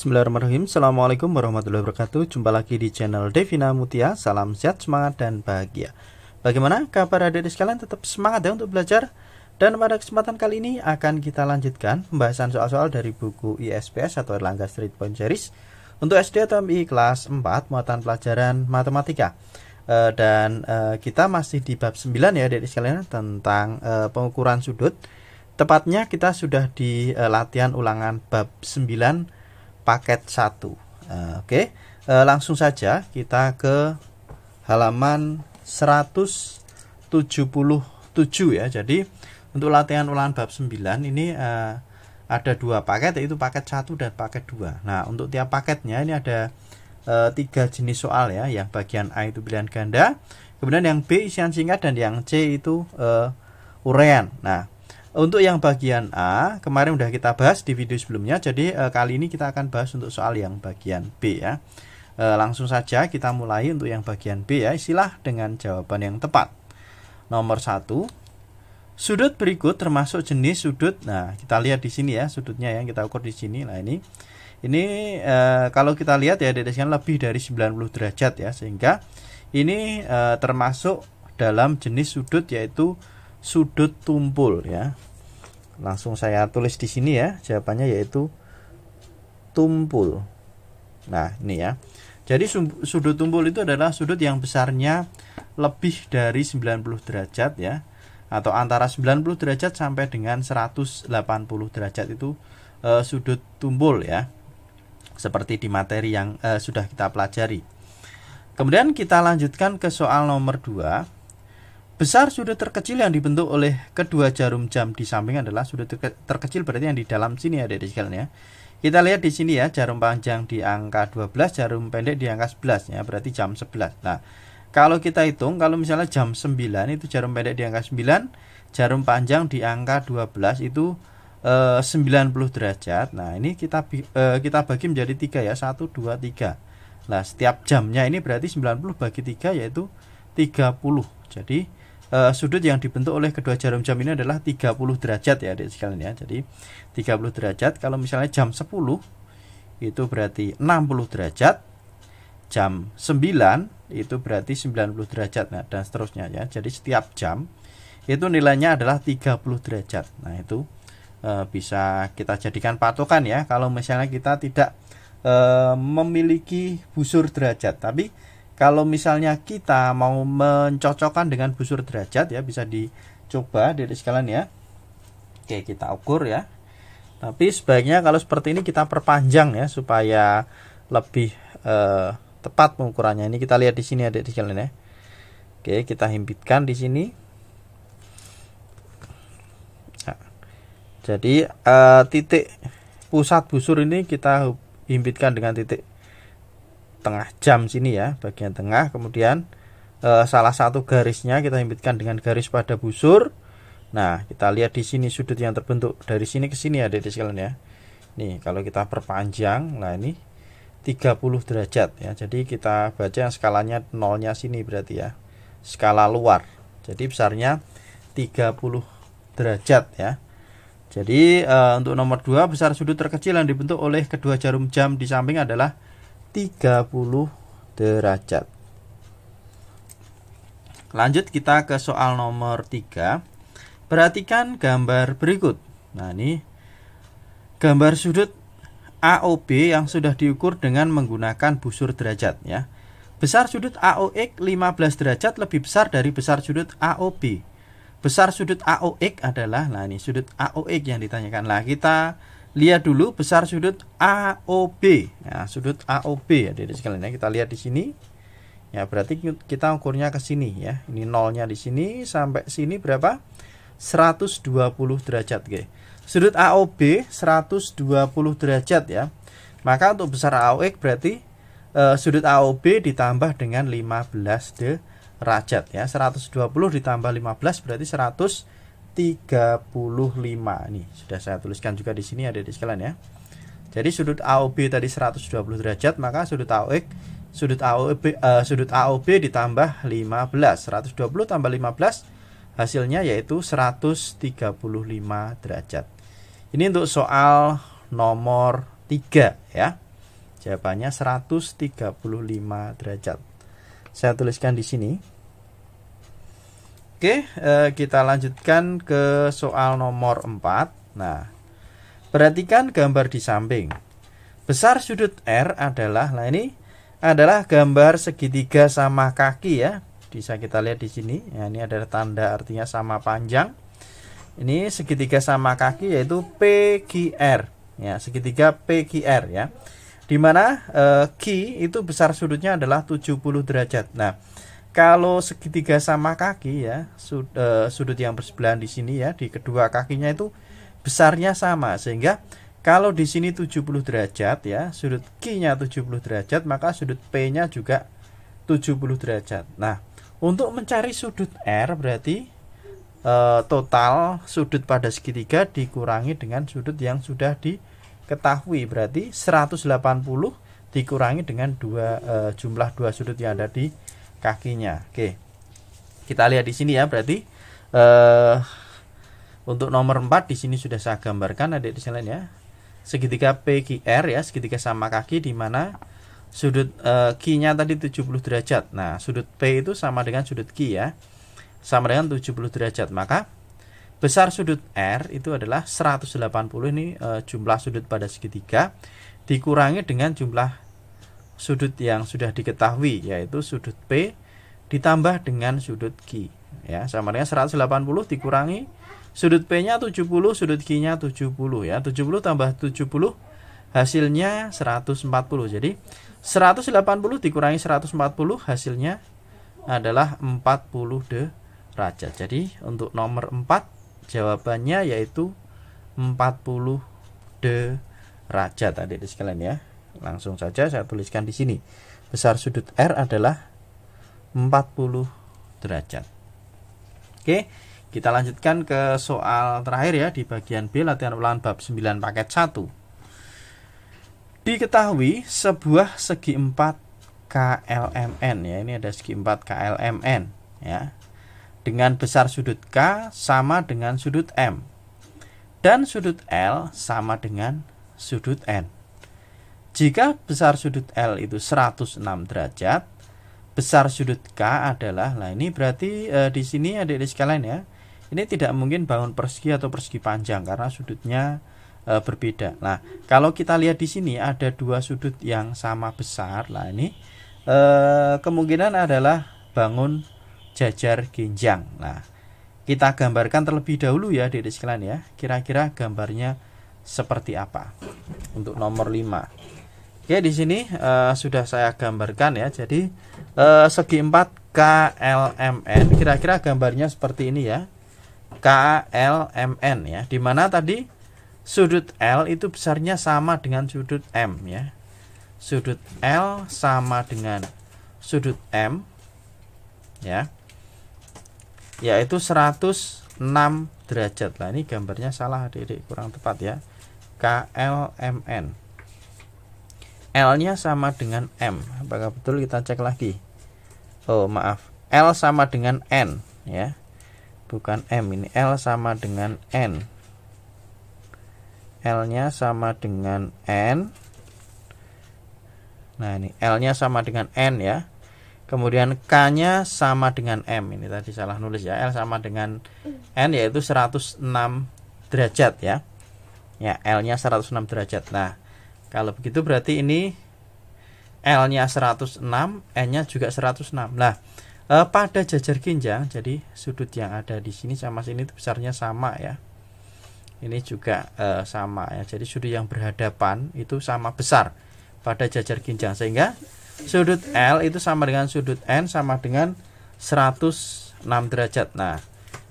Bismillahirrahmanirrahim. Assalamualaikum warahmatullahi wabarakatuh. Jumpa lagi di channel Devina Mutia. Salam sehat, semangat, dan bahagia. Bagaimana kabar adik-adik sekalian? Tetap semangat ya untuk belajar. Dan pada kesempatan kali ini akan kita lanjutkan pembahasan soal-soal dari buku ISPS atau Erlangga Street Point Series untuk SD atau MI kelas 4 muatan pelajaran matematika. Kita masih di bab 9 ya adik-adik sekalian, tentang pengukuran sudut. Tepatnya kita sudah di latihan ulangan bab 9 paket 1. Langsung saja kita ke halaman 177 ya. Jadi untuk latihan ulangan bab 9 ini ada dua paket, yaitu paket 1 dan paket 2. Nah, untuk tiap paketnya ini ada 3 jenis soal ya. Yang bagian A itu pilihan ganda, kemudian yang B isian singkat, dan yang C itu uraian. Nah, untuk yang bagian A kemarin udah kita bahas di video sebelumnya, jadi kali ini kita akan bahas untuk soal yang bagian B ya. Langsung saja kita mulai untuk yang bagian B ya. Isilah dengan jawaban yang tepat. Nomor 1, sudut berikut termasuk jenis sudut. Nah, kita lihat di sini ya, sudutnya yang kita ukur di sini. Nah, ini kalau kita lihat ya, lebih dari 90 derajat ya, sehingga ini termasuk dalam jenis sudut, yaitu sudut tumpul ya. Langsung saya tulis di sini ya, jawabannya yaitu tumpul. Nah, ini ya. Jadi sudut tumpul itu adalah sudut yang besarnya lebih dari 90 derajat ya, atau antara 90 derajat sampai dengan 180 derajat itu sudut tumpul ya. Seperti di materi yang sudah kita pelajari. Kemudian kita lanjutkan ke soal nomor 2. Besar sudut terkecil yang dibentuk oleh kedua jarum jam di samping adalah sudut terkecil, berarti yang di dalam sini ya adik-adik sekalian ya. Kita lihat di sini ya, jarum panjang di angka 12, jarum pendek di angka 11 ya, berarti jam 11. Nah, kalau kita hitung, kalau misalnya jam 9 itu jarum pendek di angka 9, jarum panjang di angka 12 itu 90 derajat. Nah, ini kita bagi menjadi 3 ya, 1, 2, 3. Nah, setiap jamnya ini berarti 90 bagi 3 yaitu 30. Jadi sudut yang dibentuk oleh kedua jarum jam ini adalah 30 derajat ya adik sekalian ya. Jadi 30 derajat. Kalau misalnya jam 10 itu berarti 60 derajat, jam 9 itu berarti 90 derajat, nah, dan seterusnya ya. Jadi setiap jam itu nilainya adalah 30 derajat. Nah, itu bisa kita jadikan patokan ya, kalau misalnya kita tidak memiliki busur derajat. Tapi kalau misalnya kita mau mencocokkan dengan busur derajat ya, bisa dicoba dari sekalian ya. Oke, kita ukur ya. Tapi sebaiknya kalau seperti ini kita perpanjang ya, supaya lebih tepat pengukurannya. Ini kita lihat di sini adik sekalian ya. Oke, kita himpitkan di sini. Nah, jadi titik pusat busur ini kita himpitkan dengan titik tengah jam sini ya, bagian tengah. Kemudian salah satu garisnya kita himpitkan dengan garis pada busur. Nah, kita lihat di sini sudut yang terbentuk dari sini ke sini ya adik sekalian ya. Nih, kalau kita perpanjang, nah ini 30 derajat ya. Jadi kita baca yang skalanya nolnya sini berarti ya, skala luar. Jadi besarnya 30 derajat ya. Jadi untuk nomor 2, besar sudut terkecil yang dibentuk oleh kedua jarum jam di samping adalah 30 derajat. Lanjut kita ke soal nomor 3. Perhatikan gambar berikut. Nah, ini gambar sudut AOB yang sudah diukur dengan menggunakan busur derajat ya. Besar sudut AOX 15 derajat lebih besar dari besar sudut AOB. Besar sudut AOX adalah, nah ini sudut AOX yang ditanyakan. Nah, kita lihat dulu besar sudut AOB. Nah, sudut AOB ya adik sekalian ya. Kita lihat di sini. Ya, berarti kita ukurnya ke sini ya. Ini nolnya di sini sampai sini berapa? 120 derajat, oke. Sudut AOB 120 derajat ya. Maka untuk besar AOX berarti sudut AOB ditambah dengan 15 derajat ya. 120 ditambah 15 berarti 135. Ini sudah saya tuliskan juga di sini ada di sekalian ya. Jadi sudut AOB tadi 120 derajat, maka sudut AOB ditambah 15. 120 tambah 15 hasilnya yaitu 135 derajat. Ini untuk soal nomor 3 ya. Jawabannya 135 derajat. Saya tuliskan di sini. Oke, kita lanjutkan ke soal nomor 4. Nah, perhatikan gambar di samping. Besar sudut R adalah, nah ini adalah gambar segitiga sama kaki ya. Bisa kita lihat di sini. Ya, ini ada tanda artinya sama panjang. Ini segitiga sama kaki yaitu PQR. Ya, segitiga PQR ya. Dimana Q itu besar sudutnya adalah 70 derajat. Nah, kalau segitiga sama kaki ya, sudut yang bersebelahan di sini ya, di kedua kakinya itu besarnya sama, sehingga kalau di sini 70 derajat ya, sudut Q-nya 70 derajat, maka sudut P-nya juga 70 derajat. Nah, untuk mencari sudut R berarti total sudut pada segitiga dikurangi dengan sudut yang sudah diketahui, berarti 180 dikurangi dengan jumlah dua sudut yang ada di kakinya. Oke, kita lihat di sini ya, berarti untuk nomor 4 di sini sudah saya gambarkan adik di sini ya. Segitiga PQR ya, segitiga sama kaki di mana sudut Q-nya tadi 70 derajat. Nah, sudut P itu sama dengan sudut Q ya. Sama dengan 70 derajat. Maka besar sudut R itu adalah 180, ini jumlah sudut pada segitiga dikurangi dengan jumlah sudut yang sudah diketahui, yaitu sudut P ditambah dengan sudut Q ya, sama dengan 180 dikurangi sudut P-nya 70, sudut Q-nya 70 ya. 70 tambah 70 hasilnya 140. Jadi 180 dikurangi 140 hasilnya adalah 40 derajat. Jadi untuk nomor 4 jawabannya yaitu 40 derajat adik-adik sekalian ya. Langsung saja saya tuliskan di sini. Besar sudut R adalah 40 derajat. Oke, kita lanjutkan ke soal terakhir ya di bagian B, latihan ulangan bab 9 paket 1. Diketahui sebuah segi 4 KLMN ya, ini ada segi 4 KLMN ya, dengan besar sudut K sama dengan sudut M dan sudut L sama dengan sudut N. Jika besar sudut L itu 106 derajat, besar sudut K adalah, nah ini berarti di sini adik-adik sekalian ya, ini tidak mungkin bangun persegi atau persegi panjang karena sudutnya berbeda. Nah, kalau kita lihat di sini ada dua sudut yang sama besar, nah ini kemungkinan adalah bangun jajar genjang. Nah, kita gambarkan terlebih dahulu ya adik-adik sekalian ya, kira-kira gambarnya seperti apa untuk nomor 5. Oke, di sini sudah saya gambarkan ya. Jadi segi 4 KLMN, kira-kira gambarnya seperti ini ya. KLMN ya, dimana tadi sudut L itu besarnya sama dengan sudut M ya. Sudut L sama dengan sudut M ya, yaitu 106 derajat. Nah, ini gambarnya salah adik-adik, kurang tepat ya. KLMN, L-nya sama dengan M. Apakah betul? Kita cek lagi. Oh maaf, L sama dengan N ya, bukan M. Ini L sama dengan N, L-nya sama dengan N. Nah, ini L-nya sama dengan N ya. Kemudian K-nya sama dengan M. Ini tadi salah nulis ya. L sama dengan N yaitu 106 derajat ya. Ya, L-nya 106 derajat. Nah, kalau begitu berarti ini L-nya 106, N-nya juga 106. Nah, pada jajar genjang, jadi sudut yang ada di sini sama sini itu besarnya sama ya. Ini juga sama ya. Jadi sudut yang berhadapan itu sama besar pada jajar genjang, sehingga sudut L itu sama dengan sudut N sama dengan 106 derajat. Nah,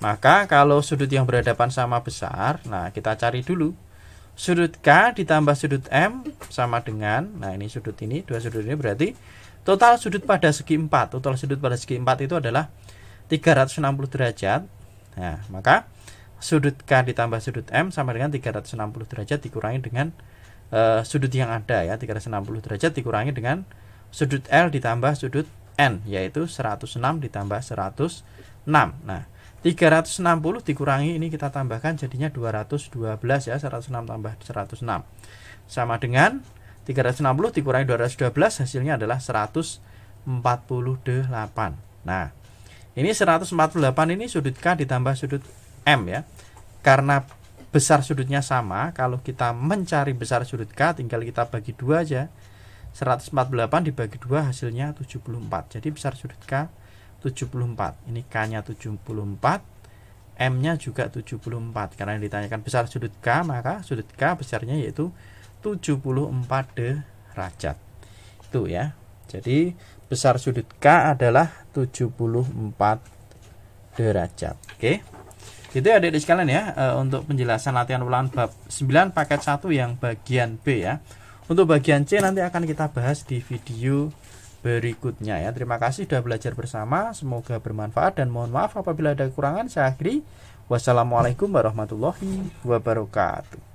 maka kalau sudut yang berhadapan sama besar, nah kita cari dulu. Sudut K ditambah sudut M sama dengan, nah ini sudut ini, dua sudut ini berarti total sudut pada segi 4. Total sudut pada segi 4 itu adalah 360 derajat. Nah, maka sudut K ditambah sudut M sama dengan 360 derajat dikurangi dengan sudut yang ada ya, 360 derajat dikurangi dengan sudut L ditambah sudut N, yaitu 106 ditambah 106. Nah, 360 dikurangi ini kita tambahkan jadinya 212 ya, 106 tambah 106 sama dengan 360 dikurangi 212 hasilnya adalah 148. Nah, ini 148 ini sudut K ditambah sudut M ya. Karena besar sudutnya sama, kalau kita mencari besar sudut K tinggal kita bagi 2 aja. 148 dibagi 2 hasilnya 74. Jadi besar sudut K 74. Ini K-nya 74, M-nya juga 74. Karena yang ditanyakan besar sudut K, maka sudut K besarnya yaitu 74 derajat. Itu ya. Jadi besar sudut K adalah 74 derajat. Oke. Gitu ya adik-adik sekalian ya, untuk penjelasan latihan ulangan bab 9 paket 1 yang bagian B ya. Untuk bagian C nanti akan kita bahas di video berikutnya ya. Terima kasih sudah belajar bersama, semoga bermanfaat dan mohon maaf apabila ada kekurangan. Saya akhiri. Wassalamualaikum warahmatullahi wabarakatuh.